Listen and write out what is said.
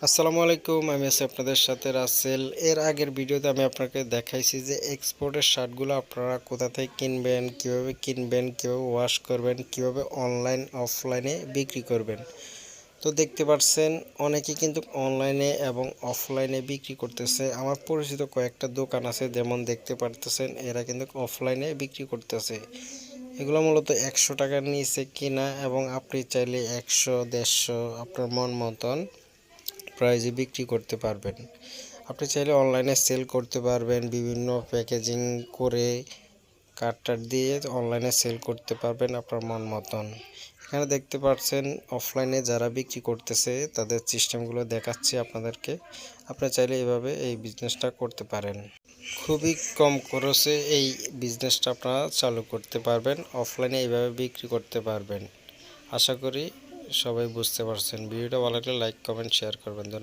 আসসালামু আলাইকুম, আমি আছি আপনাদের সাথে রাসেল। এর আগের ভিডিওতে আমি আপনাকে দেখাইছি যে এক্সপোর্টের শার্টগুলো আপনারা কোথা থেকে কিনবেন, কিভাবে ওয়াশ করবেন, কিভাবে অনলাইন অফলাইনে বিক্রি করবেন। তো দেখতে পাচ্ছেন অনেকে কিন্তু অনলাইনে এবং অফলাইনে বিক্রি করতেছে। আমার পরিচিত কয়েকটা দোকান আছে, যেমন দেখতে পারতেছেন এরা কিন্তু অফলাইনে বিক্রি করতেছে। এগুলো মূলত 100 টাকার নিচে কিনা, এবং আপনি চাইলে 100, 150 আপনার মন মতন প্রাইজে বিক্রি করতে পারবেন। আপনি চাইলে অনলাইনে সেল করতে পারবেন, বিভিন্ন প্যাকেজিং করে কার্ড দিয়ে অনলাইনে সেল করতে পারবেন আপনার মন মতন। এখানে দেখতে পাচ্ছেন অফলাইনে যারা বিক্রি করতেছে তাদের সিস্টেমগুলো দেখাচ্ছি আপনাদেরকে। আপনি চাইলে এভাবে এই বিজনেসটা করতে পারেন। খুবই কম খরচে এই বিজনেসটা আপনারা চালু করতে পারবেন, অফলাইনে এইভাবে বিক্রি করতে পারবেন। আশা করি সবাই বুঝতে পারছেন। ভিডিওটা ভালো লাগলে লাইক, কমেন্ট, শেয়ার করবেন।